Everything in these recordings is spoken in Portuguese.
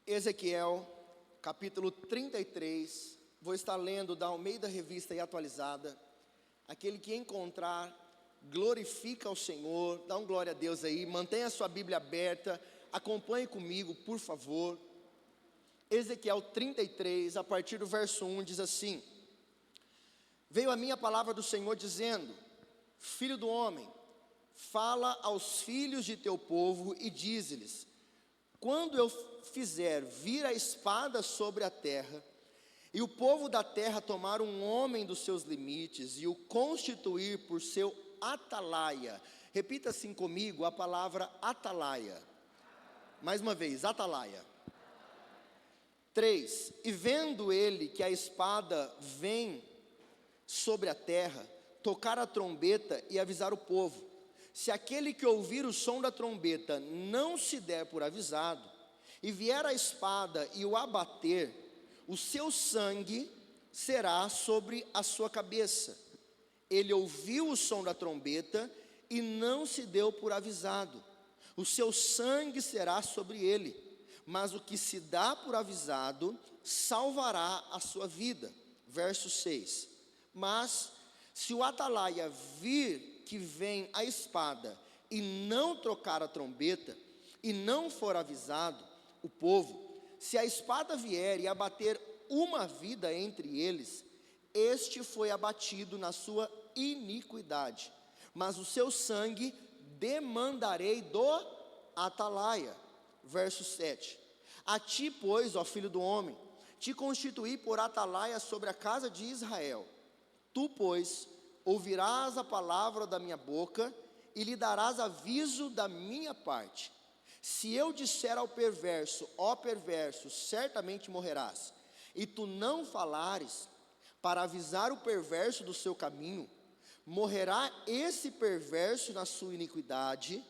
Ezequiel, capítulo 33, vou estar lendo da Almeida Revista e Atualizada. Aquele que encontrar, glorifica ao Senhor, dá um glória a Deus aí, mantenha a sua Bíblia aberta, acompanhe comigo, por favor. Ezequiel 33, a partir do verso 1, diz assim: Veio a minha palavra do Senhor dizendo: Filho do homem, fala aos filhos de teu povo e dize-lhes: quando eu fizer vir a espada sobre a terra, e o povo da terra tomar um homem dos seus limites, e o constituir por seu atalaia. Repita assim comigo a palavra atalaia. Mais uma vez, atalaia. 3, e vendo ele que a espada vem sobre a terra, tocar a trombeta e avisar o povo. Se aquele que ouvir o som da trombeta não se der por avisado, e vier a espada e o abater, o seu sangue será sobre a sua cabeça. Ele ouviu o som da trombeta e não se deu por avisado. O seu sangue será sobre ele, mas o que se dá por avisado salvará a sua vida. Verso 6. Mas se o atalaia vir que vem a espada e não trocar a trombeta e não for avisado o povo, se a espada vier e abater uma vida entre eles, este foi abatido na sua iniquidade, mas o seu sangue demandarei do atalaia. Verso 7. A ti, pois, ó filho do homem, te constituí por atalaia sobre a casa de Israel. Tu, pois, ouvirás a palavra da minha boca e lhe darás aviso da minha parte. Se eu disser ao perverso, ó perverso, certamente morrerás, e tu não falares para avisar o perverso do seu caminho, morrerá esse perverso na sua iniquidade,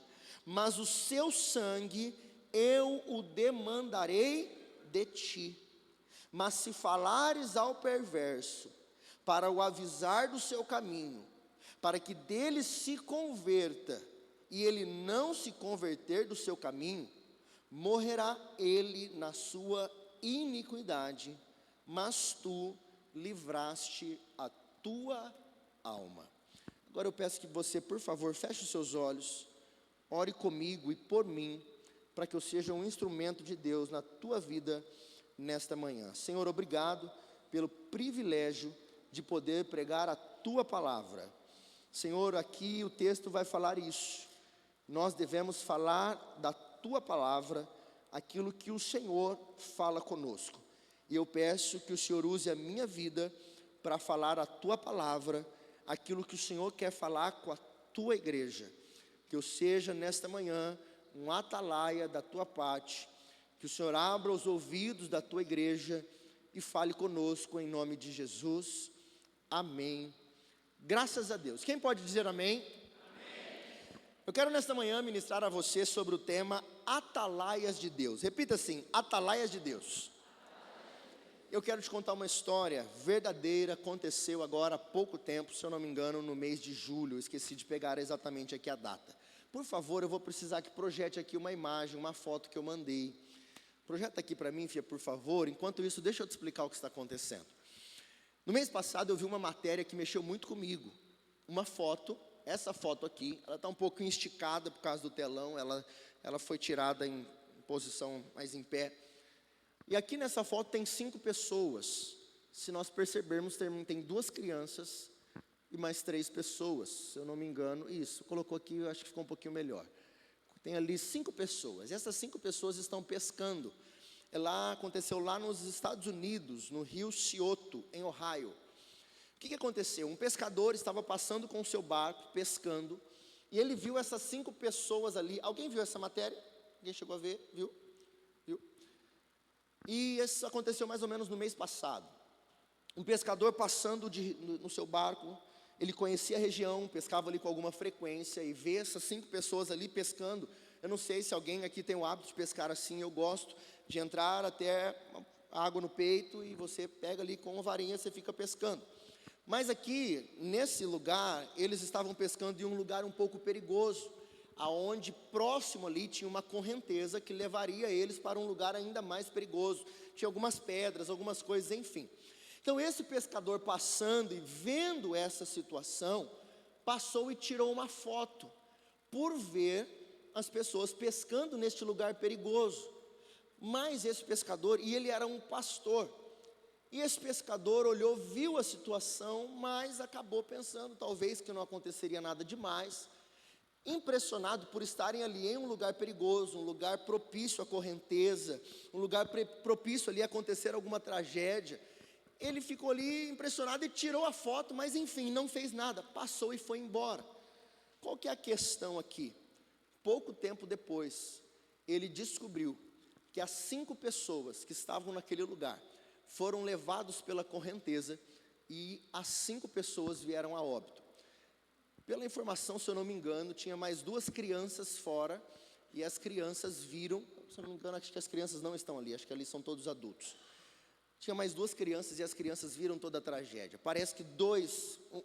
mas o seu sangue eu o demandarei de ti. Mas se falares ao perverso, para o avisar do seu caminho, para que dele se converta, e ele não se converter do seu caminho, morrerá ele na sua iniquidade, mas tu livraste a tua alma. Agora eu peço que você, por favor, feche os seus olhos, ore comigo e por mim, para que eu seja um instrumento de Deus na tua vida nesta manhã. Senhor, obrigado pelo privilégio de poder pregar a tua palavra. Senhor, aqui o texto vai falar isso. Nós devemos falar da tua palavra, aquilo que o Senhor fala conosco. E eu peço que o Senhor use a minha vida para falar a tua palavra, aquilo que o Senhor quer falar com a tua igreja. Que eu seja nesta manhã um atalaia da tua parte, que o Senhor abra os ouvidos da tua igreja e fale conosco em nome de Jesus. Amém. Graças a Deus. Quem pode dizer amém? Amém. Eu quero nesta manhã ministrar a você sobre o tema Atalaias de Deus. Repita assim: Atalaias de Deus. Eu quero te contar uma história verdadeira, aconteceu agora há pouco tempo, se eu não me engano, no mês de julho. Eu esqueci de pegar exatamente aqui a data. Por favor, eu vou precisar que projete aqui uma imagem, uma foto que eu mandei. Projeta aqui para mim, filha, por favor. Enquanto isso, deixa eu te explicar o que está acontecendo. No mês passado eu vi uma matéria que mexeu muito comigo. Uma foto, essa foto aqui, ela está um pouco esticada por causa do telão, ela foi tirada em posição mais em pé. E aqui nessa foto tem 5 pessoas. Se nós percebermos, tem 2 crianças e mais 3 pessoas, se eu não me engano. Isso, colocou aqui, eu acho que ficou um pouquinho melhor. Tem ali 5 pessoas, e essas 5 pessoas estão pescando. Aconteceu lá nos Estados Unidos, no rio Scioto, em Ohio. O que aconteceu? Um pescador estava passando com o seu barco, pescando, e ele viu essas 5 pessoas ali. Alguém viu essa matéria? Alguém chegou a ver? Viu? E isso aconteceu mais ou menos no mês passado. Um pescador passando no seu barco, ele conhecia a região, pescava ali com alguma frequência, e vê essas 5 pessoas ali pescando. Eu não sei se alguém aqui tem o hábito de pescar assim, eu gosto de entrar até a água no peito, e você pega ali com uma varinha, você fica pescando. Mas aqui, nesse lugar, eles estavam pescando em um lugar um pouco perigoso. aonde próximo ali tinha uma correnteza que levaria eles para um lugar ainda mais perigoso. Tinha algumas pedras, algumas coisas, enfim. Então esse pescador passando e vendo essa situação, passou e tirou uma foto, por ver as pessoas pescando neste lugar perigoso. Mas esse pescador, e ele era um pastor, e esse pescador olhou, viu a situação, mas acabou pensando talvez que não aconteceria nada demais. Impressionado por estarem ali em um lugar perigoso, um lugar propício à correnteza, um lugar propício ali a acontecer alguma tragédia, ele ficou ali impressionado e tirou a foto, mas enfim, não fez nada, passou e foi embora. Qual que é a questão aqui? Pouco tempo depois, ele descobriu que as 5 pessoas que estavam naquele lugar foram levados pela correnteza e as 5 pessoas vieram a óbito. Pela informação, se eu não me engano, tinha mais 2 crianças fora, e as crianças viram, se eu não me engano, acho que as crianças não estão ali, acho que ali são todos adultos. Tinha mais 2 crianças e as crianças viram toda a tragédia. Parece que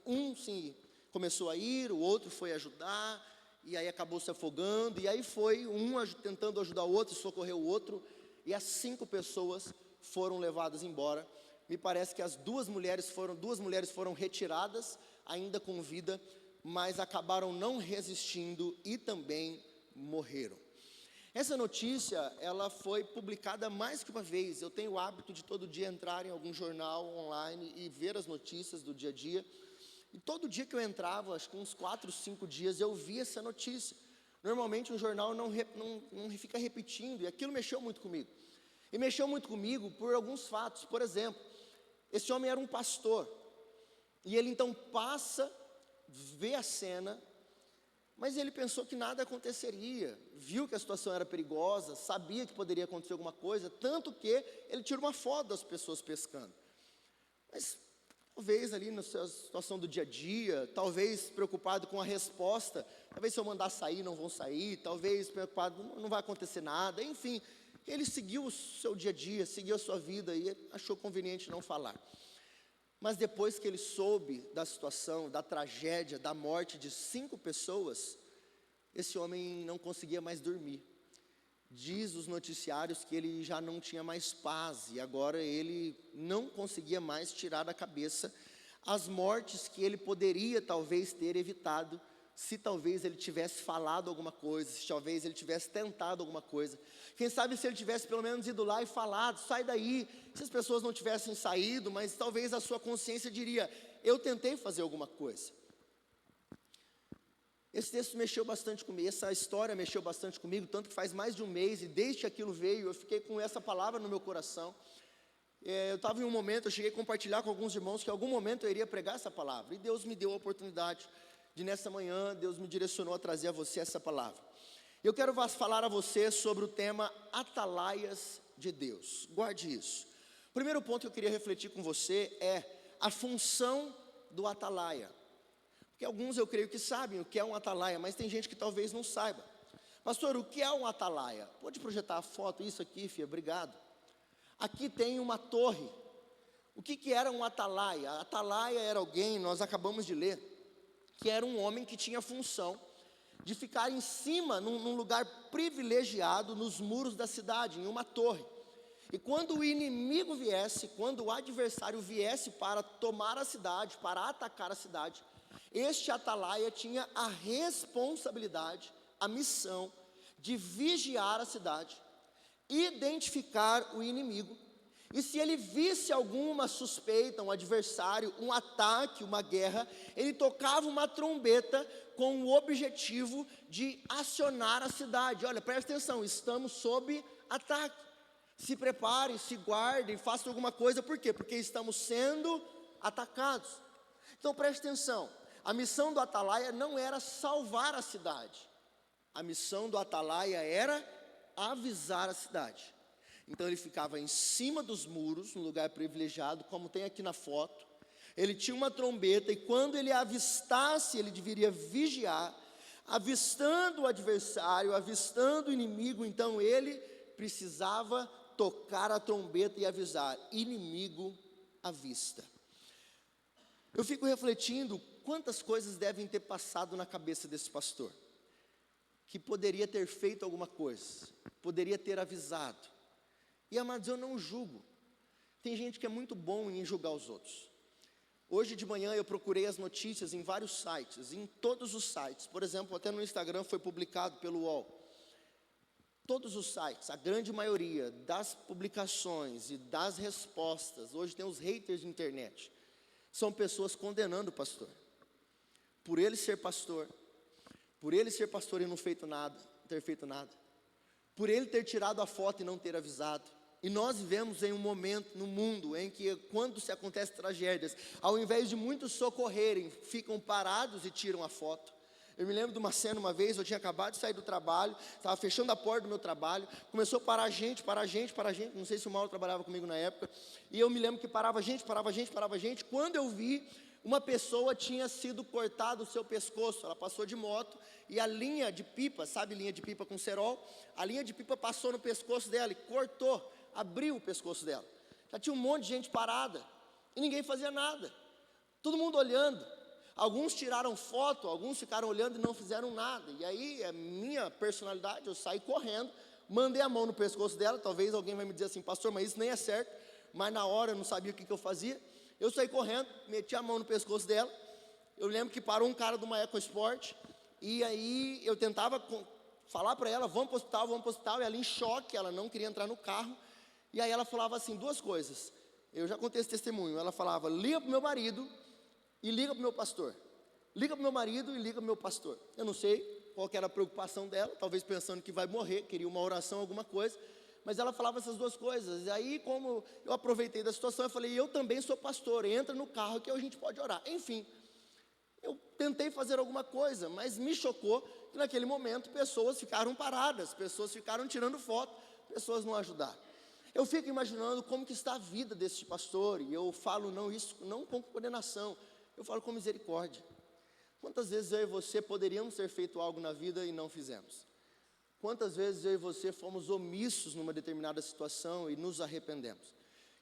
um sim, começou a ir, o outro foi ajudar, e aí acabou se afogando, e aí foi um tentando ajudar o outro, socorrer o outro, e as 5 pessoas foram levadas embora. Me parece que as duas mulheres foram retiradas, ainda com vida, mas acabaram não resistindo e também morreram. Essa notícia, ela foi publicada mais que uma vez. Eu tenho o hábito de todo dia entrar em algum jornal online e ver as notícias do dia a dia. E todo dia que eu entrava, acho que uns 4, 5 dias, eu via essa notícia. Normalmente um jornal não fica repetindo, e aquilo mexeu muito comigo. E mexeu muito comigo por alguns fatos. Por exemplo, esse homem era um pastor, e ele então passa, vê a cena, mas ele pensou que nada aconteceria, viu que a situação era perigosa, sabia que poderia acontecer alguma coisa, tanto que ele tira uma foto das pessoas pescando. Mas talvez ali na situação do dia a dia, talvez preocupado com a resposta, talvez se eu mandar sair não vão sair, talvez preocupado, não vai acontecer nada, enfim, ele seguiu o seu dia a dia, seguiu a sua vida e achou conveniente não falar. Mas depois que ele soube da situação, da tragédia, da morte de 5 pessoas, esse homem não conseguia mais dormir. Diz os noticiários que ele já não tinha mais paz, e agora ele não conseguia mais tirar da cabeça as mortes que ele poderia talvez ter evitado, se talvez ele tivesse falado alguma coisa, se talvez ele tivesse tentado alguma coisa. Quem sabe se ele tivesse pelo menos ido lá e falado, sai daí, se as pessoas não tivessem saído, mas talvez a sua consciência diria, eu tentei fazer alguma coisa. Esse texto mexeu bastante comigo, essa história mexeu bastante comigo, tanto que faz mais de um mês, e desde que aquilo veio, eu fiquei com essa palavra no meu coração. Eu estava em um momento, eu cheguei a compartilhar com alguns irmãos, que em algum momento eu iria pregar essa palavra, e Deus me deu a oportunidade de nessa manhã, Deus me direcionou a trazer a você essa palavra. Eu quero falar a você sobre o tema atalaias de Deus, guarde isso. O primeiro ponto que eu queria refletir com você é a função do atalaia. Porque alguns eu creio que sabem o que é um atalaia, mas tem gente que talvez não saiba. Pastor, o que é um atalaia? Pode projetar a foto, isso aqui, filha, obrigado. Aqui tem uma torre. O que era um atalaia? A atalaia era alguém, nós acabamos de ler, que era um homem que tinha a função de ficar em cima, num lugar privilegiado, nos muros da cidade, em uma torre. E quando o inimigo viesse, quando o adversário viesse para tomar a cidade, para atacar a cidade, este atalaia tinha a responsabilidade, a missão de vigiar a cidade, identificar o inimigo, e se ele visse alguma suspeita, um adversário, um ataque, uma guerra, ele tocava uma trombeta com o objetivo de acionar a cidade. Olha, presta atenção, estamos sob ataque. Se prepare, se guarde, faça alguma coisa, por quê? Porque estamos sendo atacados. Então preste atenção, a missão do atalaia não era salvar a cidade, a missão do atalaia era avisar a cidade. Então ele ficava em cima dos muros, num lugar privilegiado, como tem aqui na foto. Ele tinha uma trombeta, e quando ele avistasse, ele deveria vigiar, avistando o adversário, avistando o inimigo, então ele precisava tocar a trombeta e avisar, inimigo à vista. Eu fico refletindo quantas coisas devem ter passado na cabeça desse pastor. que poderia ter feito alguma coisa, poderia ter avisado. E amados, eu não julgo. Tem gente que é muito bom em julgar os outros. Hoje de manhã eu procurei as notícias em vários sites, em todos os sites. Por exemplo, até no Instagram foi publicado pelo UOL. Todos os sites, a grande maioria das publicações e das respostas, hoje tem os haters de internet, são pessoas condenando o pastor. Por ele ser pastor e não ter feito nada. Por ele ter tirado a foto e não ter avisado. E nós vivemos em um momento no mundo em que, quando se acontecem tragédias, ao invés de muitos socorrerem, ficam parados e tiram a foto. Eu me lembro de uma cena uma vez, eu tinha acabado de sair do trabalho, estava fechando a porta do meu trabalho, começou a parar gente, não sei se o Mauro trabalhava comigo na época, e eu me lembro que parava gente, quando eu vi, uma pessoa tinha sido cortado o seu pescoço, ela passou de moto, e a linha de pipa, sabe linha de pipa com cerol? A linha de pipa passou no pescoço dela e cortou, abriu o pescoço dela. Já tinha um monte de gente parada, e ninguém fazia nada, todo mundo olhando. Alguns tiraram foto, alguns ficaram olhando e não fizeram nada. E aí, a minha personalidade, eu saí correndo, mandei a mão no pescoço dela. Talvez alguém vai me dizer assim, pastor, mas isso nem é certo. Mas na hora eu não sabia o que eu fazia. Eu saí correndo, meti a mão no pescoço dela. Eu lembro que parou um cara de uma EcoSport. E aí eu tentava falar para ela, vamos para o hospital. E ela em choque, ela não queria entrar no carro. E aí ela falava assim, duas coisas. Eu já contei esse testemunho. Ela falava, liga para o meu marido e liga para o meu pastor. Liga para o meu marido e liga para o meu pastor. Eu não sei qual que era a preocupação dela, talvez pensando que vai morrer, queria uma oração, alguma coisa, mas ela falava essas duas coisas. E aí, como eu aproveitei da situação, eu falei, eu também sou pastor, entra no carro que a gente pode orar. Enfim, eu tentei fazer alguma coisa, mas me chocou que naquele momento pessoas ficaram paradas, pessoas ficaram tirando foto, pessoas não ajudaram. Eu fico imaginando como que está a vida desse pastor, e eu falo isso não com condenação, eu falo com misericórdia. Quantas vezes eu e você poderíamos ter feito algo na vida e não fizemos? Quantas vezes eu e você fomos omissos numa determinada situação e nos arrependemos?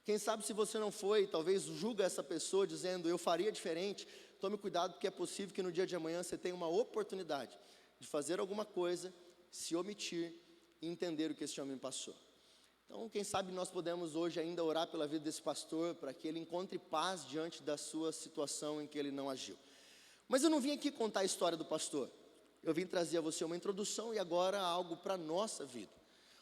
Quem sabe se você não foi, talvez julga essa pessoa dizendo, eu faria diferente. Tome cuidado, porque é possível que no dia de amanhã você tenha uma oportunidade de fazer alguma coisa, se omitir e entender o que esse homem passou. Então, quem sabe nós podemos hoje ainda orar pela vida desse pastor, para que ele encontre paz diante da sua situação em que ele não agiu. Mas eu não vim aqui contar a história do pastor. Eu vim trazer a você uma introdução e agora algo para a nossa vida.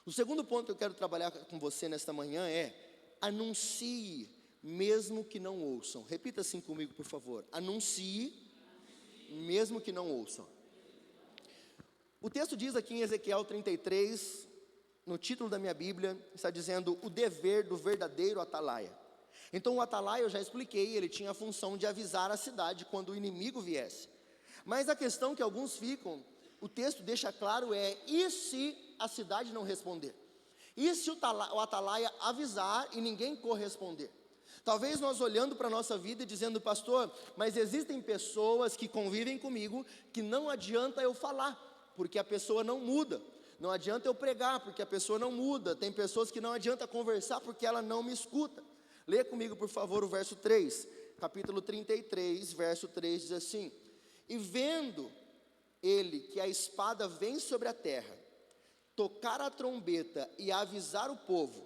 O segundo ponto que eu quero trabalhar com você nesta manhã é: anuncie, mesmo que não ouçam. Repita assim comigo, por favor. Anuncie, mesmo que não ouçam. O texto diz aqui em Ezequiel 33... no título da minha Bíblia, está dizendo o dever do verdadeiro atalaia. Então o atalaia, eu já expliquei, ele tinha a função de avisar a cidade quando o inimigo viesse. Mas a questão que alguns ficam, o texto deixa claro e se a cidade não responder? E se o atalaia avisar e ninguém corresponder? Talvez nós olhando para a nossa vida e dizendo, pastor, mas existem pessoas que convivem comigo que não adianta eu falar, porque a pessoa não muda. Não adianta eu pregar, porque a pessoa não muda. Tem pessoas que não adianta conversar, porque ela não me escuta. Lê comigo, por favor, o verso 3. Capítulo 33, verso 3 diz assim: e vendo ele que a espada vem sobre a terra, tocar a trombeta e avisar o povo,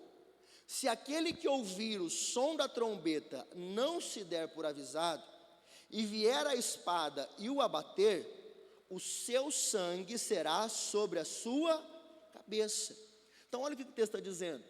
se aquele que ouvir o som da trombeta não se der por avisado, e vier a espada e o abater, o seu sangue será sobre a sua cabeça. Então olha o que o texto está dizendo.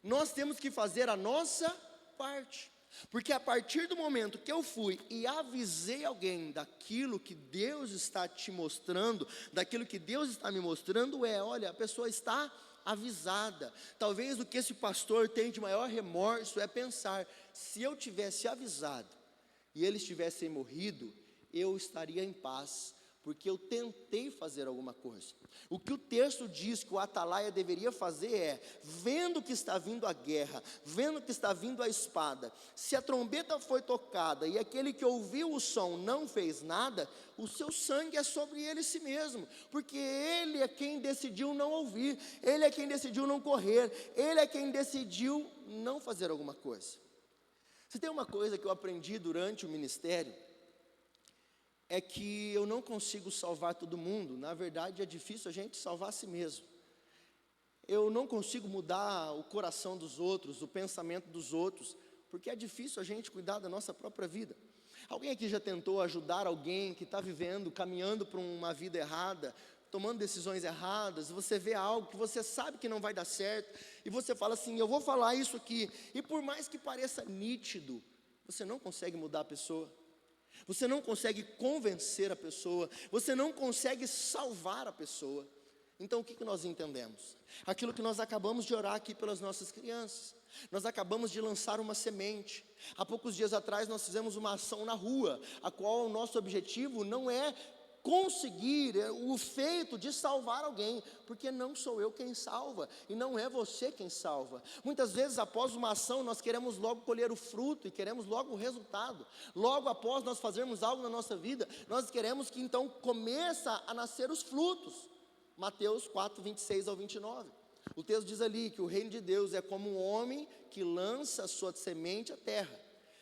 Nós temos que fazer a nossa parte, porque a partir do momento que eu fui e avisei alguém daquilo que Deus está te mostrando, daquilo que Deus está me mostrando, olha, a pessoa está avisada. Talvez o que esse pastor tem de maior remorso é pensar, se eu tivesse avisado e eles tivessem morrido, eu estaria em paz, porque eu tentei fazer alguma coisa. O que o texto diz que o atalaia deveria fazer é, vendo que está vindo a guerra, vendo que está vindo a espada, se a trombeta foi tocada e aquele que ouviu o som não fez nada, o seu sangue é sobre ele si mesmo, porque ele é quem decidiu não ouvir, ele é quem decidiu não correr, ele é quem decidiu não fazer alguma coisa. Se tem uma coisa que eu aprendi durante o ministério, é que eu não consigo salvar todo mundo. Na verdade, é difícil a gente salvar a si mesmo. Eu não consigo mudar o coração dos outros, o pensamento dos outros, porque é difícil a gente cuidar da nossa própria vida. Alguém aqui já tentou ajudar alguém que está vivendo, caminhando para uma vida errada, tomando decisões erradas? Você vê algo que você sabe que não vai dar certo, e você fala assim, eu vou falar isso aqui, e por mais que pareça nítido, você não consegue mudar a pessoa, você não consegue convencer a pessoa, você não consegue salvar a pessoa. Então o que nós entendemos? Aquilo que nós acabamos de orar aqui pelas nossas crianças. Nós acabamos de lançar uma semente. Há poucos dias atrás nós fizemos uma ação na rua, a qual o nosso objetivo não é conseguir o feito de salvar alguém, porque não sou eu quem salva, e não é você quem salva. Muitas vezes após uma ação nós queremos logo colher o fruto, e queremos logo o resultado. Logo após nós fazermos algo na nossa vida, nós queremos que então começa a nascer os frutos. Mateus 4, 26 ao 29. O texto diz ali que o reino de Deus é como um homem que lança a sua semente à terra.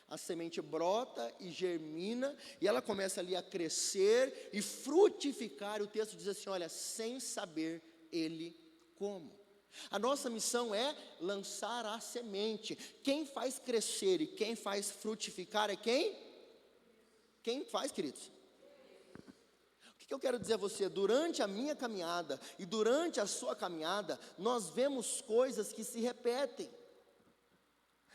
A semente brota e germina, e ela começa ali a crescer e frutificar. E o texto diz assim, olha, sem saber ele como. A nossa missão é lançar a semente. Quem faz crescer e quem faz frutificar é quem? Quem faz, queridos? O que eu quero dizer a você? Durante a minha caminhada e durante a sua caminhada, nós vemos coisas que se repetem.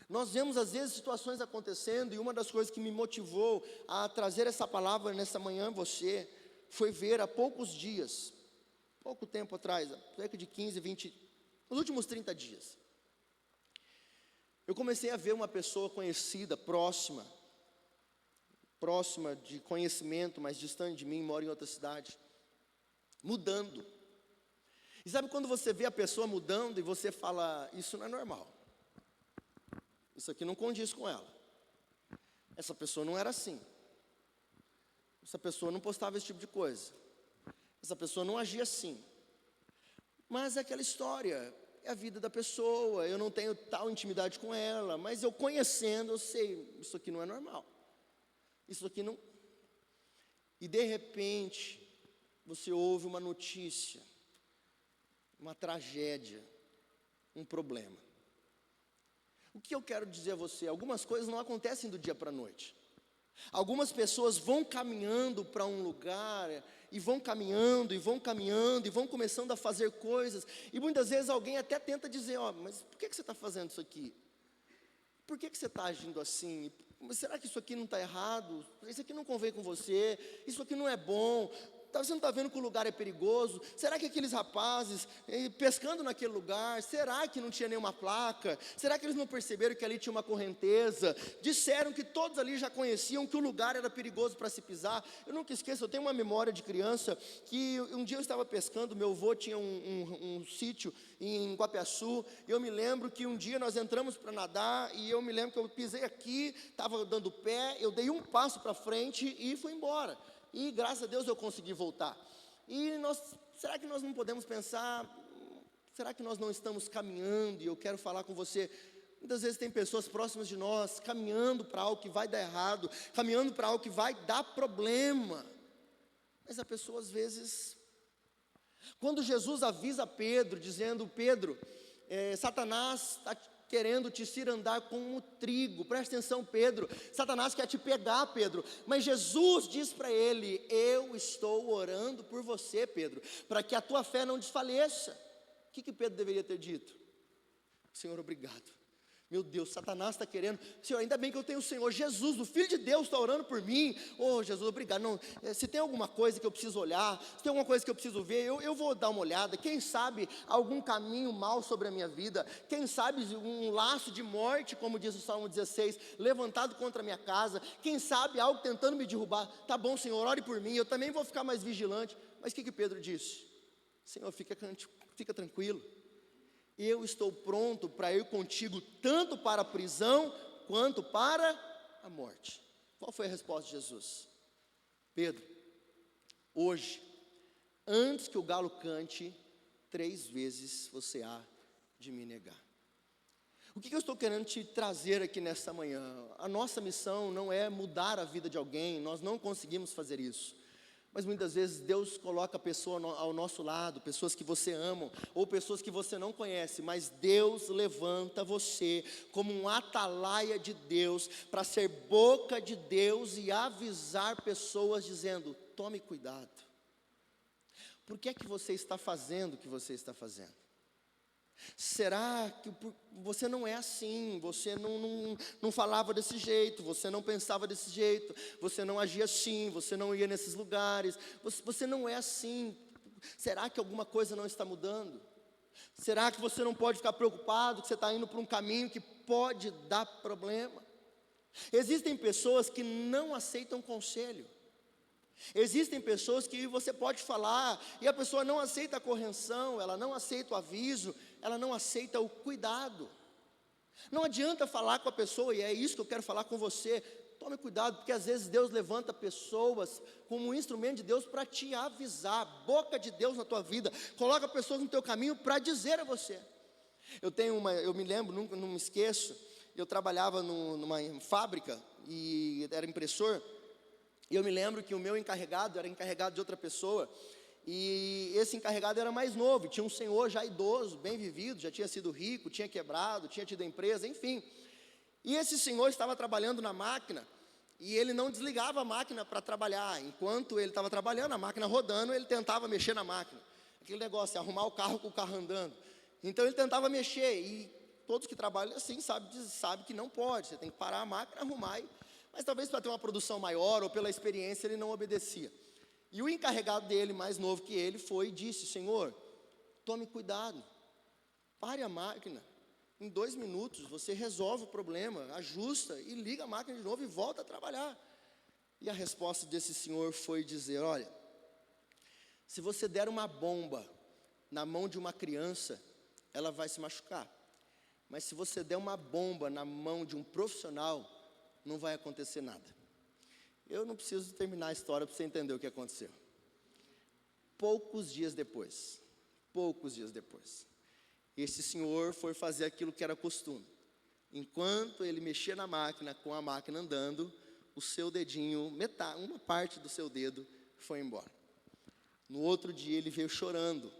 Nós vemos às vezes situações acontecendo, e uma das coisas que me motivou a trazer essa palavra nessa manhã a você, foi ver há poucos dias, pouco tempo atrás, cerca de 15, 20, nos últimos 30 dias, eu comecei a ver uma pessoa conhecida, próxima de conhecimento, mas distante de mim, mora em outra cidade, mudando. E sabe quando você vê a pessoa mudando e você fala, isso não é normal, isso aqui não condiz com ela, essa pessoa não era assim, essa pessoa não postava esse tipo de coisa, essa pessoa não agia assim. Mas é aquela história, é a vida da pessoa, eu não tenho tal intimidade com ela, mas eu conhecendo, eu sei, isso aqui não é normal, isso aqui não. E de repente, você ouve uma notícia, uma tragédia, um problema. O que eu quero dizer a você? Algumas coisas não acontecem do dia para a noite. Algumas pessoas vão caminhando para um lugar, e vão caminhando, e vão caminhando, e vão começando a fazer coisas, e muitas vezes alguém até tenta dizer, ó, mas por que você está fazendo isso aqui? Por que você está agindo assim? Será que isso aqui não está errado? Isso aqui não convém com você? Isso aqui não é bom? Você não está vendo que o lugar é perigoso? Será que aqueles rapazes pescando naquele lugar, será que não tinha nenhuma placa? Será que eles não perceberam que ali tinha uma correnteza? Disseram que todos ali já conheciam que o lugar era perigoso para se pisar. Eu nunca esqueço, eu tenho uma memória de criança, que um dia eu estava pescando, meu avô tinha um sítio em Guapiaçu, e eu me lembro que um dia nós entramos para nadar, e eu me lembro que eu pisei aqui, estava dando pé, eu dei um passo para frente e fui embora. E graças a Deus eu consegui voltar. E será que nós não podemos pensar, será que nós não estamos caminhando? E eu quero falar com você, muitas vezes tem pessoas próximas de nós, caminhando para algo que vai dar errado, caminhando para algo que vai dar problema. Mas a pessoa às vezes, quando Jesus avisa Pedro, dizendo, Pedro, Satanás está querendo te cirandar como trigo. Presta atenção, Pedro, Satanás quer te pegar, Pedro, mas Jesus diz para ele, eu estou orando por você, Pedro, para que a tua fé não desfaleça. O que Pedro deveria ter dito? Senhor, obrigado. Meu Deus, Satanás está querendo, Senhor, ainda bem que eu tenho o Senhor Jesus, o Filho de Deus está orando por mim. Oh Jesus, obrigado. Não, se tem alguma coisa que eu preciso olhar, se tem alguma coisa que eu preciso ver, eu vou dar uma olhada. Quem sabe algum caminho mal sobre a minha vida, quem sabe um laço de morte, como diz o Salmo 16, levantado contra a minha casa, quem sabe algo tentando me derrubar. Tá bom, Senhor, ore por mim, eu também vou ficar mais vigilante. Mas o que Pedro disse? Senhor, fica tranquilo, eu estou pronto para ir contigo, tanto para a prisão, quanto para a morte. Qual foi a resposta de Jesus? Pedro, hoje, antes que o galo cante, 3 vezes você há de me negar. O que eu estou querendo te trazer aqui nesta manhã? A nossa missão não é mudar a vida de alguém, nós não conseguimos fazer isso. Mas muitas vezes Deus coloca a pessoa ao nosso lado, pessoas que você ama, ou pessoas que você não conhece, mas Deus levanta você como um atalaia de Deus, para ser boca de Deus e avisar pessoas dizendo: tome cuidado. Por que é que você está fazendo o que você está fazendo? Será que você não é assim, você não falava desse jeito, você não pensava desse jeito, você não agia assim, você não ia nesses lugares, você não é assim? Será que alguma coisa não está mudando? Será que você não pode ficar preocupado que você está indo para um caminho que pode dar problema? Existem pessoas que não aceitam conselho. Existem pessoas que você pode falar e a pessoa não aceita a correção, ela não aceita o aviso, ela não aceita o cuidado. Não adianta falar com a pessoa, e é isso que eu quero falar com você. Tome cuidado, porque às vezes Deus levanta pessoas como um instrumento de Deus para te avisar, boca de Deus na tua vida, coloca pessoas no teu caminho para dizer a você. Eu me lembro, nunca não me esqueço, eu trabalhava numa fábrica e era impressor. E eu me lembro que o meu encarregado era encarregado de outra pessoa, e esse encarregado era mais novo, tinha um senhor já idoso, bem vivido, já tinha sido rico, tinha quebrado, tinha tido empresa, enfim. E esse senhor estava trabalhando na máquina, e ele não desligava a máquina para trabalhar. Enquanto ele estava trabalhando, a máquina rodando, ele tentava mexer na máquina. Aquele negócio, arrumar o carro com o carro andando. Então ele tentava mexer, e todos que trabalham assim sabem que não pode, você tem que parar a máquina, arrumar mas talvez para ter uma produção maior, ou pela experiência, ele não obedecia. E o encarregado dele, mais novo que ele, foi e disse: senhor, tome cuidado, pare a máquina, em 2 minutos você resolve o problema, ajusta e liga a máquina de novo e volta a trabalhar. E a resposta desse senhor foi dizer: olha, se você der uma bomba na mão de uma criança, ela vai se machucar. Mas se você der uma bomba na mão de um profissional, não vai acontecer nada. Eu não preciso terminar a história para você entender o que aconteceu. Poucos dias depois, esse senhor foi fazer aquilo que era costume. Enquanto ele mexia na máquina, com a máquina andando, o seu dedinho, uma parte do seu dedo foi embora. No outro dia ele veio chorando,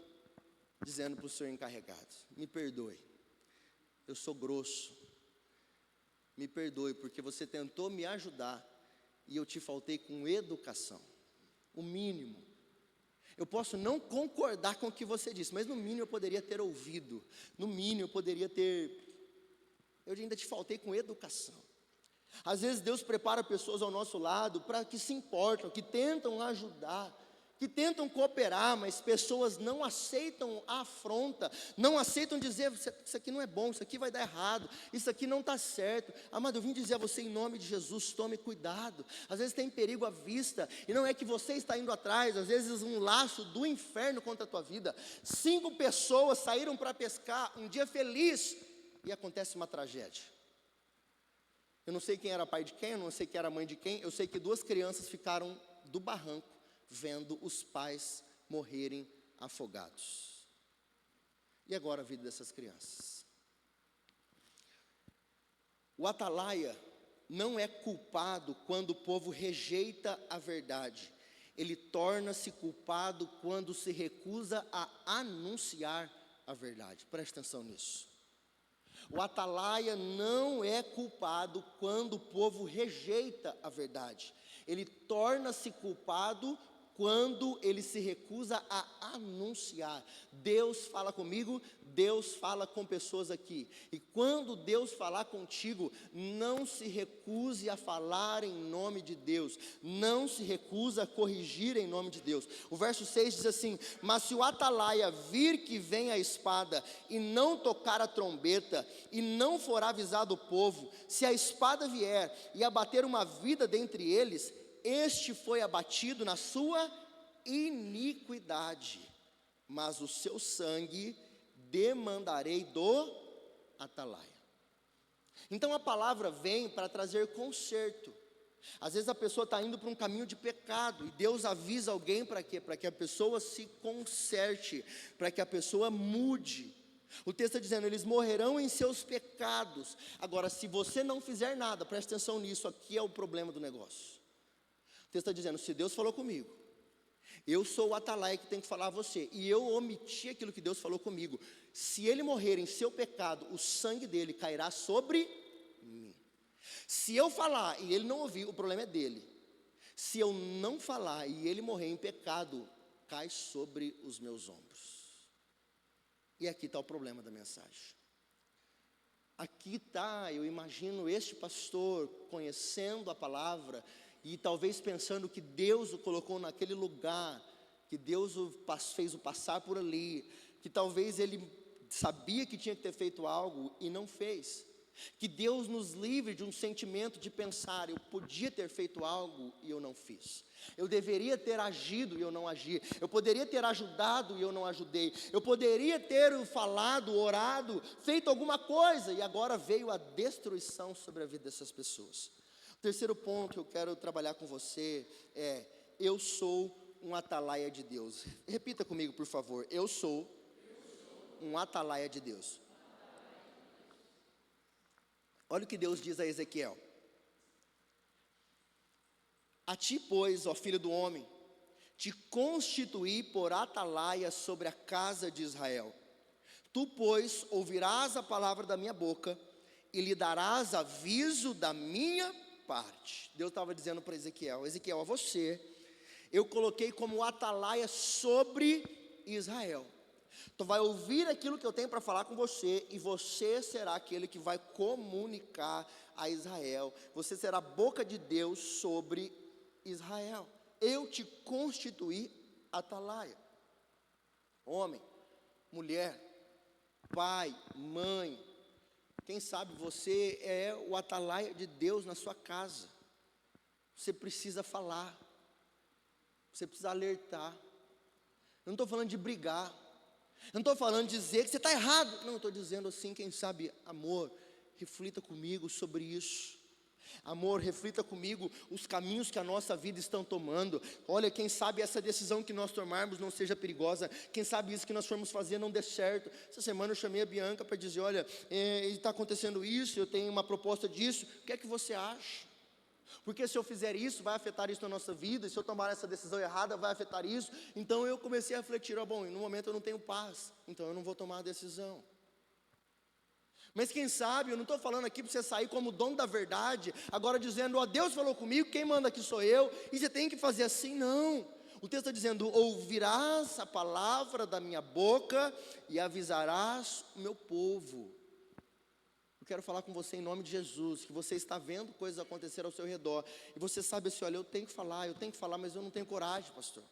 dizendo para o seu encarregado: me perdoe, eu sou grosso, me perdoe, porque você tentou me ajudar e eu te faltei com educação, o mínimo. Eu posso não concordar com o que você disse, mas no mínimo eu poderia ter ouvido, no mínimo eu ainda te faltei com educação. Às vezes Deus prepara pessoas ao nosso lado para que se importam, que tentam ajudar, que tentam cooperar, mas pessoas não aceitam a afronta, não aceitam dizer: isso aqui não é bom, isso aqui vai dar errado, isso aqui não está certo. Amado, eu vim dizer a você em nome de Jesus: tome cuidado. Às vezes tem perigo à vista, e não é que você está indo atrás, às vezes um laço do inferno contra a tua vida. 5 pessoas saíram para pescar, um dia feliz, e acontece uma tragédia. Eu não sei quem era pai de quem, eu não sei quem era mãe de quem, eu sei que 2 crianças ficaram do barranco, vendo os pais morrerem afogados. E agora a vida dessas crianças? O atalaia não é culpado quando o povo rejeita a verdade. Ele torna-se culpado quando se recusa a anunciar a verdade. Preste atenção nisso. O atalaia não é culpado quando o povo rejeita a verdade. Ele torna-se culpado quando ele se recusa a anunciar. Deus fala comigo, Deus fala com pessoas aqui. E quando Deus falar contigo, não se recuse a falar em nome de Deus. Não se recuse a corrigir em nome de Deus. O verso 6 diz assim: mas se o atalaia vir que vem a espada, e não tocar a trombeta, e não for avisado o povo, se a espada vier e abater uma vida dentre eles, este foi abatido na sua iniquidade, mas o seu sangue demandarei do atalaia. Então a palavra vem para trazer conserto. Às vezes a pessoa está indo para um caminho de pecado, e Deus avisa alguém para quê? Para que a pessoa se conserte, para que a pessoa mude. O texto está dizendo, eles morrerão em seus pecados. Agora, se você não fizer nada, preste atenção nisso, aqui é o problema do negócio. O texto está dizendo, se Deus falou comigo, eu sou o atalaia que tem que falar a você, e eu omiti aquilo que Deus falou comigo. Se ele morrer em seu pecado, o sangue dele cairá sobre mim. Se eu falar e ele não ouvir, o problema é dele. Se eu não falar e ele morrer em pecado, cai sobre os meus ombros. E aqui está o problema da mensagem. Aqui está, eu imagino este pastor conhecendo a palavra e talvez pensando que Deus o colocou naquele lugar, que Deus fez o passar por ali, que talvez ele sabia que tinha que ter feito algo e não fez. Que Deus nos livre de um sentimento de pensar, eu podia ter feito algo e eu não fiz. Eu deveria ter agido e eu não agi. Eu poderia ter ajudado e eu não ajudei. Eu poderia ter falado, orado, feito alguma coisa e agora veio a destruição sobre a vida dessas pessoas. O terceiro ponto que eu quero trabalhar com você é: eu sou um atalaia de Deus. Repita comigo, por favor. Eu sou um atalaia de Deus. Olha o que Deus diz a Ezequiel: a ti, pois, ó filho do homem, te constituí por atalaia sobre a casa de Israel. Tu, pois, ouvirás a palavra da minha boca e lhe darás aviso da minha parte. Deus estava dizendo para Ezequiel: Ezequiel, a você eu coloquei como atalaia sobre Israel. Tu vai ouvir aquilo que eu tenho para falar com você, e você será aquele que vai comunicar a Israel. Você será a boca de Deus sobre Israel. Eu te constituí atalaia. Homem, mulher, pai, mãe, quem sabe você é o atalaia de Deus na sua casa. Você precisa falar, você precisa alertar. Eu não estou falando de brigar, eu não estou falando de dizer que você está errado. Não, eu estou dizendo assim, quem sabe, amor, reflita comigo sobre isso. Amor, reflita comigo os caminhos que a nossa vida está tomando. Olha, quem sabe essa decisão que nós tomarmos não seja perigosa. Quem sabe isso que nós formos fazer não dê certo. Essa semana eu chamei a Bianca para dizer: olha, está acontecendo isso, eu tenho uma proposta disso, o que é que você acha? Porque se eu fizer isso, vai afetar isso na nossa vida, e se eu tomar essa decisão errada, vai afetar isso. Então eu comecei a refletir: bom, no momento eu não tenho paz, então eu não vou tomar a decisão. Mas quem sabe, eu não estou falando aqui para você sair como dono da verdade, agora dizendo: ó, Deus falou comigo, quem manda aqui sou eu, e você tem que fazer assim. Não, o texto está dizendo: ouvirás a palavra da minha boca e avisarás o meu povo. Eu quero falar com você em nome de Jesus, que você está vendo coisas acontecer ao seu redor, e você sabe assim: olha, eu tenho que falar, mas eu não tenho coragem, pastor.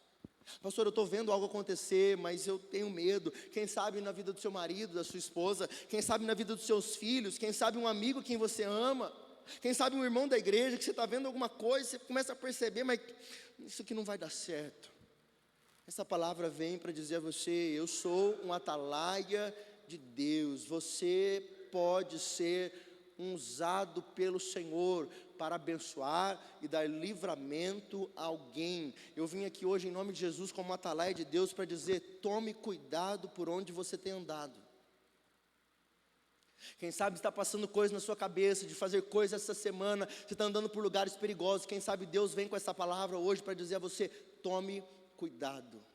Pastor, eu estou vendo algo acontecer, mas eu tenho medo. Quem sabe na vida do seu marido, da sua esposa, quem sabe na vida dos seus filhos, quem sabe um amigo quem você ama, quem sabe um irmão da igreja, que você está vendo alguma coisa, você começa a perceber, mas isso aqui não vai dar certo. Essa palavra vem para dizer a você: eu sou um atalaia de Deus. Você pode ser usado pelo Senhor para abençoar e dar livramento a alguém. Eu vim aqui hoje em nome de Jesus como atalaia de Deus para dizer: tome cuidado por onde você tem andado. Quem sabe está passando coisas na sua cabeça, de fazer coisas essa semana, você está andando por lugares perigosos. Quem sabe Deus vem com essa palavra hoje para dizer a você: tome cuidado.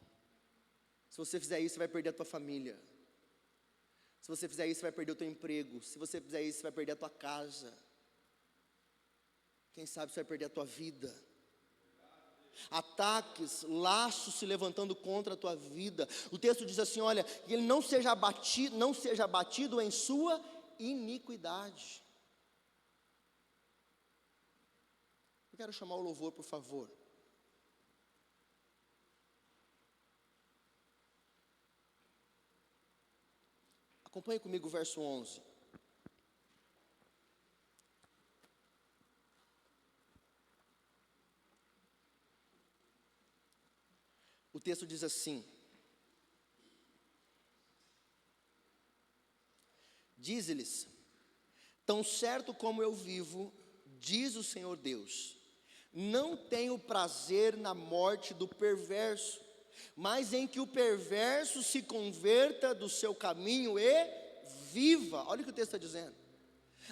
Se você fizer isso, você vai perder a tua família. Se você fizer isso, você vai perder o teu emprego. Se você fizer isso, você vai perder a tua casa. Quem sabe você vai perder a tua vida. Ataques, laços se levantando contra a tua vida. O texto diz assim: olha, que ele não seja abatido em sua iniquidade. Eu quero chamar o louvor, por favor. Acompanhe comigo o verso 11. O texto diz assim: diz-lhes: tão certo como eu vivo, diz o Senhor Deus, não tenho prazer na morte do perverso, mas em que o perverso se converta do seu caminho e viva. Olha o que o texto está dizendo.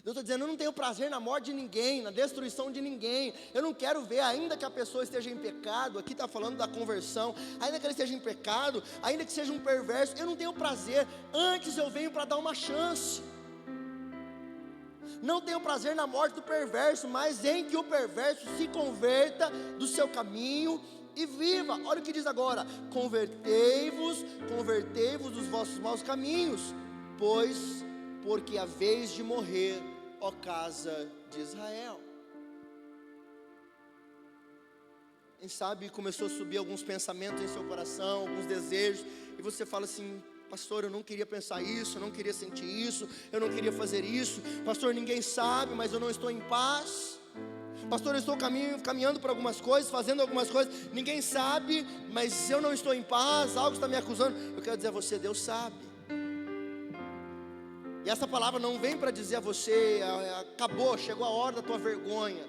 Deus está dizendo: eu não tenho prazer na morte de ninguém, na destruição de ninguém. Eu não quero ver, ainda que a pessoa esteja em pecado. Aqui está falando da conversão. Ainda que ele esteja em pecado, ainda que seja um perverso, eu não tenho prazer. Antes eu venho para dar uma chance. Não tenho prazer na morte do perverso, mas em que o perverso se converta do seu caminho e viva. Olha o que diz agora: convertei-vos dos vossos maus caminhos, porque a vez de morrer, ó casa de Israel. Quem sabe começou a subir alguns pensamentos em seu coração, alguns desejos, e você fala assim: pastor, eu não queria pensar isso, eu não queria sentir isso, eu não queria fazer isso. Pastor, ninguém sabe, mas eu não estou em paz. Pastor, eu estou caminhando por algumas coisas, fazendo algumas coisas, ninguém sabe, mas eu não estou em paz, algo está me acusando. Eu quero dizer a você: Deus sabe. E essa palavra não vem para dizer a você: acabou, chegou a hora da tua vergonha.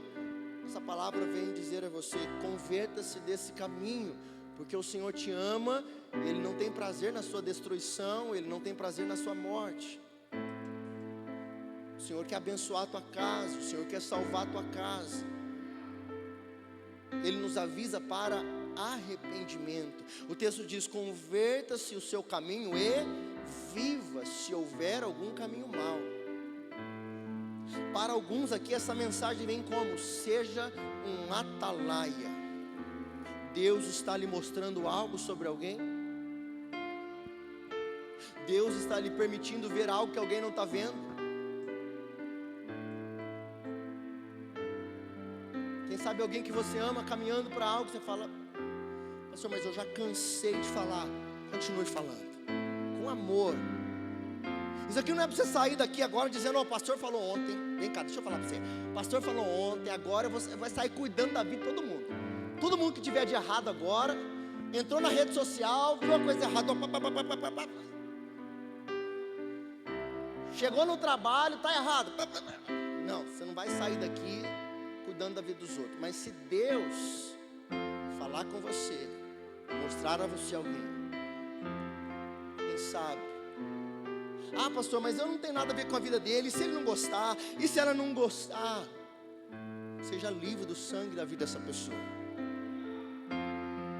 Essa palavra vem dizer a você: converta-se desse caminho, porque o Senhor te ama. Ele não tem prazer na sua destruição, Ele não tem prazer na sua morte. O Senhor quer abençoar a tua casa, o Senhor quer salvar a tua casa. Ele nos avisa para arrependimento. O texto diz: converta-se o seu caminho e viva, se houver algum caminho mau. Para alguns aqui essa mensagem vem como: seja um atalaia. Deus está lhe mostrando algo sobre alguém. Deus está lhe permitindo ver algo que alguém não está vendo. Quem sabe alguém que você ama caminhando para algo, você fala: pastor, mas eu já cansei de falar. Continue falando, com amor. Isso aqui não é para você sair daqui agora dizendo: o pastor falou ontem. Vem cá, deixa eu falar para você. O pastor falou ontem, agora você vai sair cuidando da vida de todo mundo. Todo mundo que tiver de errado agora, entrou na rede social, viu uma coisa errada, chegou no trabalho, está errado. Não, você não vai sair daqui cuidando da vida dos outros. Mas se Deus falar com você, mostrar a você alguém, quem sabe: ah, pastor, mas eu não tenho nada a ver com a vida dele. E se ele não gostar? E se ela não gostar? Seja livre do sangue da vida dessa pessoa.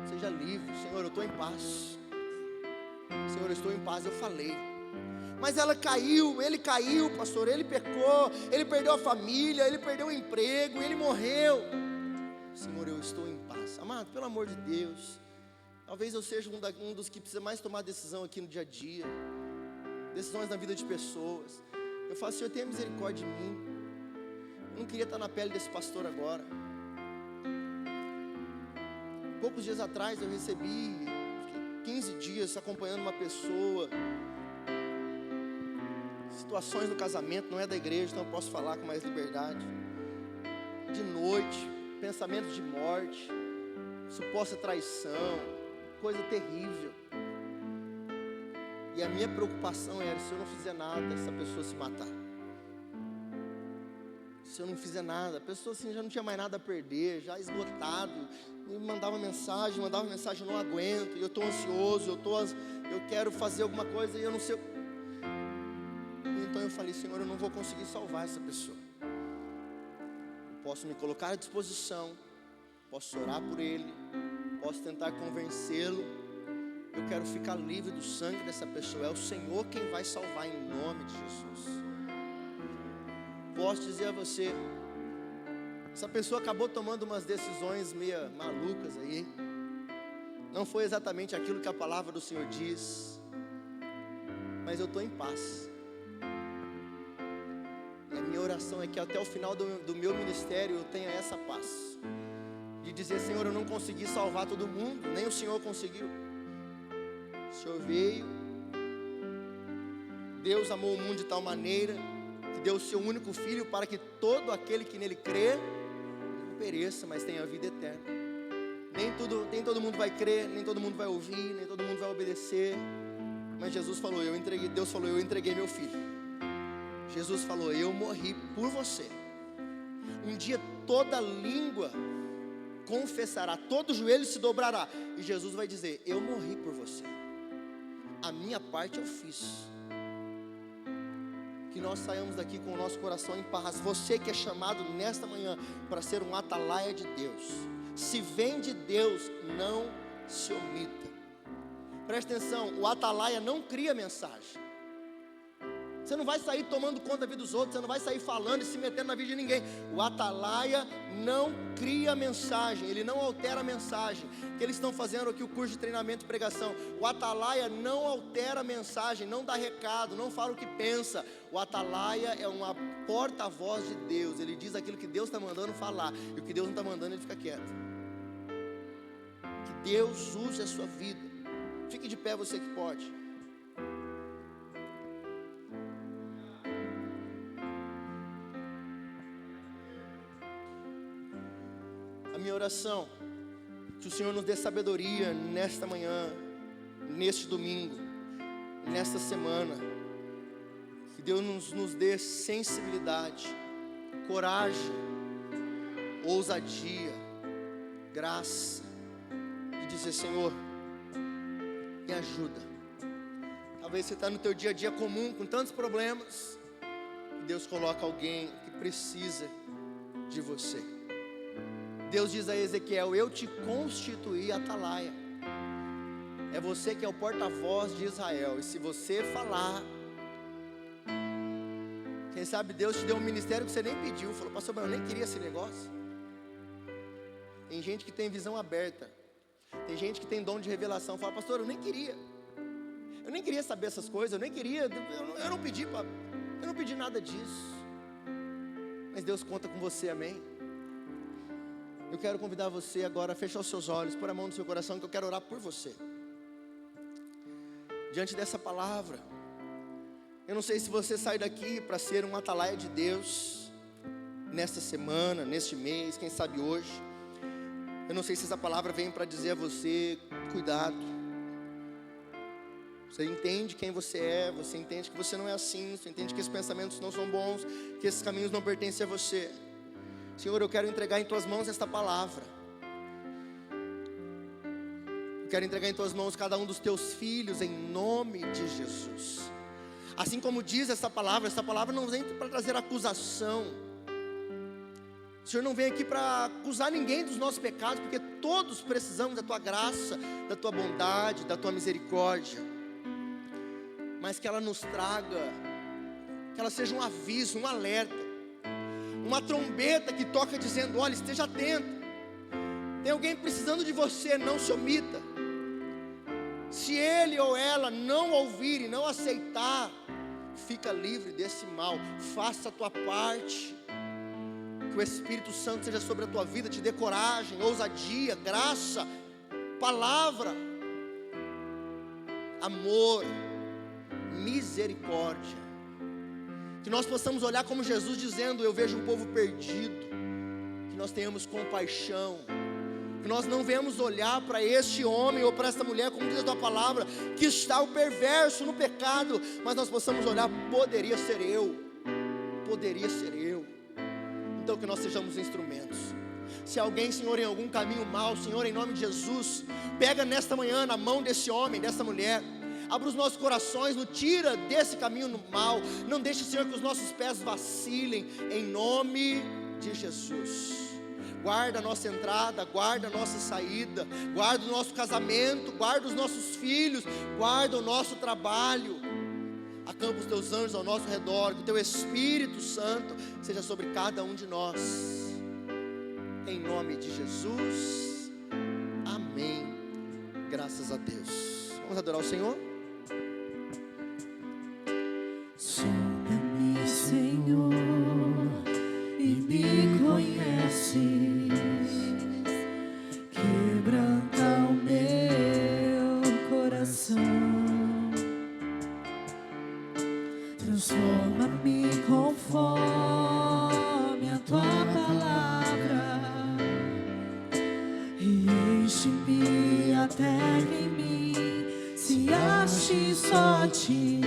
Seja livre. Senhor, eu estou em paz. Senhor, eu estou em paz. Eu falei. Mas ela caiu, ele caiu, pastor. Ele pecou, ele perdeu a família, ele perdeu o emprego, ele morreu. Senhor, eu estou em paz. Amado, pelo amor de Deus, talvez eu seja um dos que precisa mais tomar decisão aqui no dia a dia. Decisões na vida de pessoas. Eu falo: Senhor, tenha misericórdia de mim. Eu não queria estar na pele desse pastor agora. Poucos dias atrás eu recebi, fiquei 15 dias acompanhando uma pessoa, situações no casamento, não é da igreja, então eu posso falar com mais liberdade. De noite, pensamentos de morte, suposta traição, coisa terrível. E a minha preocupação era: se eu não fizer nada, essa pessoa se matar. Se eu não fizer nada, a pessoa assim já não tinha mais nada a perder, já esgotado. Me mandava mensagem, eu não aguento, eu estou ansioso, eu quero fazer alguma coisa e eu não sei. Então eu falei: Senhor, eu não vou conseguir salvar essa pessoa. Eu posso me colocar à disposição, posso orar por ele, posso tentar convencê-lo. Eu quero ficar livre do sangue dessa pessoa. É o Senhor quem vai salvar, em nome de Jesus. Posso dizer a você: essa pessoa acabou tomando umas decisões meio malucas aí. Não foi exatamente aquilo que a palavra do Senhor diz, mas eu estou em paz. E a minha oração é que até o final do meu ministério eu tenha essa paz, de dizer: Senhor, eu não consegui salvar todo mundo, nem o Senhor conseguiu. O Senhor veio, Deus amou o mundo de tal maneira que deu o seu único filho, para que todo aquele que nele crê não pereça, mas tenha a vida eterna. Nem todo mundo vai crer, nem todo mundo vai ouvir, nem todo mundo vai obedecer. Mas Deus falou: eu entreguei meu filho. Jesus falou: eu morri por você. Um dia toda língua confessará, todo joelho se dobrará, e Jesus vai dizer: eu morri por você, a minha parte eu fiz. Que nós saiamos daqui com o nosso coração em paz. Você que é chamado nesta manhã para ser um atalaia de Deus, se vem de Deus, não se omita. Presta atenção, o atalaia não cria mensagem. Você não vai sair tomando conta da vida dos outros, você não vai sair falando e se metendo na vida de ninguém. O atalaia não cria mensagem, ele não altera a mensagem. Que eles estão fazendo aqui o curso de treinamento e pregação. O atalaia não altera a mensagem, não dá recado, não fala o que pensa. O atalaia é uma porta-voz de Deus, ele diz aquilo que Deus está mandando falar, e o que Deus não está mandando ele fica quieto. Que Deus use a sua vida. Fique de pé, você que pode. A minha oração, que o Senhor nos dê sabedoria nesta manhã, neste domingo, nesta semana. Que Deus nos dê sensibilidade, coragem, ousadia, graça, de dizer: Senhor, me ajuda. Talvez você está no teu dia a dia comum, com tantos problemas, e Deus coloca alguém que precisa de você. Deus diz a Ezequiel: eu te constituí atalaia. É você que é o porta-voz de Israel. E se você falar, quem sabe Deus te deu um ministério que você nem pediu. Falou: pastor, mas eu nem queria esse negócio. Tem gente que tem visão aberta. Tem gente que tem dom de revelação. Fala: pastor, eu nem queria saber essas coisas. Eu não pedi nada disso. Mas Deus conta com você, amém? Eu quero convidar você agora a fechar os seus olhos, pôr a mão no seu coração, que eu quero orar por você. Diante dessa palavra, eu não sei se você sai daqui para ser um atalaia de Deus, nesta semana, neste mês, quem sabe hoje. Eu não sei se essa palavra vem para dizer a você: cuidado. Você entende quem você é, você entende que você não é assim, você entende que esses pensamentos não são bons, que esses caminhos não pertencem a você. Senhor, eu quero entregar em Tuas mãos esta palavra. Eu quero entregar em Tuas mãos cada um dos Teus filhos, em nome de Jesus. Assim como diz essa palavra não vem para trazer acusação. O Senhor não vem aqui para acusar ninguém dos nossos pecados, porque todos precisamos da Tua graça, da Tua bondade, da Tua misericórdia. Mas que ela nos traga, que ela seja um aviso, um alerta, uma trombeta que toca dizendo: olha, esteja atento. Tem alguém precisando de você, não se omita. Se ele ou ela não ouvir e não aceitar, fica livre desse mal. Faça a tua parte. Que o Espírito Santo seja sobre a tua vida, te dê coragem, ousadia, graça, palavra, amor, misericórdia. Que nós possamos olhar como Jesus dizendo: eu vejo um povo perdido. Que nós tenhamos compaixão. Que nós não venhamos olhar para este homem ou para esta mulher, como diz a tua palavra, que está o perverso no pecado. Mas nós possamos olhar: poderia ser eu. Poderia ser eu. Então que nós sejamos instrumentos. Se alguém, Senhor, em algum caminho mau, Senhor, em nome de Jesus, pega nesta manhã na mão desse homem, dessa mulher. Abra os nossos corações, nos tira desse caminho no mal. Não deixe, Senhor, que os nossos pés vacilem, em nome de Jesus. Guarda a nossa entrada, guarda a nossa saída, guarda o nosso casamento, guarda os nossos filhos, guarda o nosso trabalho. Acampa os teus anjos ao nosso redor, que o teu Espírito Santo seja sobre cada um de nós. Em nome de Jesus, amém. Graças a Deus. Vamos adorar o Senhor? Sonda-me, Senhor, e me conheces. Quebranta o meu coração. Transforma-me conforme a tua palavra e enche-me até que em mim se ache só ti.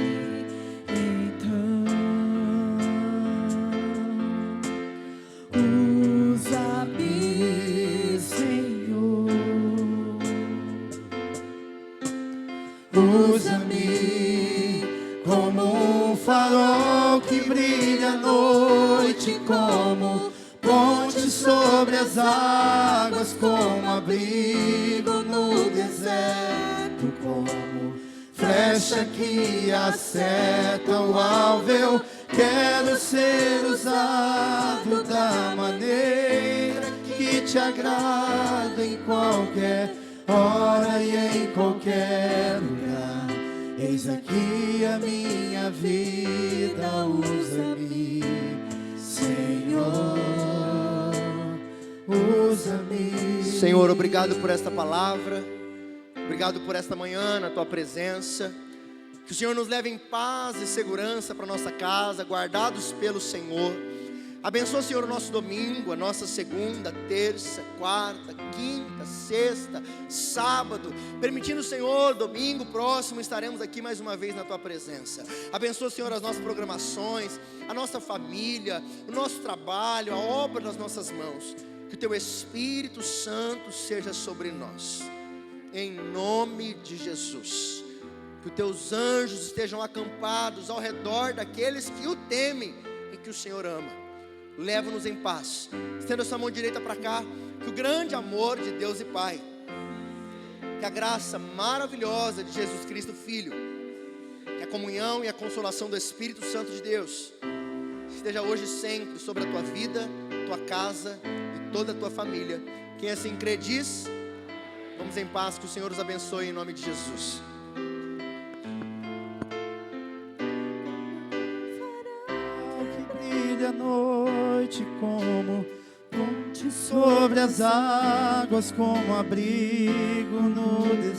Usa-me, Senhor. como ponte sobre as águas, como abrigo no deserto, como flecha que acerta o alvo. Eu quero ser usado da maneira que te agrada, em qualquer hora e em qualquer lugar. Eis aqui a minha vida, usa-me, Senhor, usa-me. Senhor, obrigado por esta palavra, obrigado por esta manhã na Tua presença. Que o Senhor nos leve em paz e segurança para nossa casa, guardados pelo Senhor. Abençoa, Senhor, o nosso domingo, a nossa segunda, terça, quarta, quinta, sexta, sábado. Permitindo, Senhor, domingo próximo estaremos aqui mais uma vez na Tua presença. Abençoa, Senhor, as nossas programações, a nossa família, o nosso trabalho, a obra das nossas mãos. Que o Teu Espírito Santo seja sobre nós, em nome de Jesus. Que os Teus anjos estejam acampados ao redor daqueles que o temem e que o Senhor ama. Leva-nos em paz. Estenda a sua mão direita para cá. Que o grande amor de Deus e Pai, que a graça maravilhosa de Jesus Cristo Filho, que a comunhão e a consolação do Espírito Santo de Deus esteja hoje e sempre sobre a tua vida, tua casa e toda a tua família. Quem assim crê diz: vamos em paz, que o Senhor os abençoe em nome de Jesus. A noite como ponte sobre as águas, como abrigo no deserto.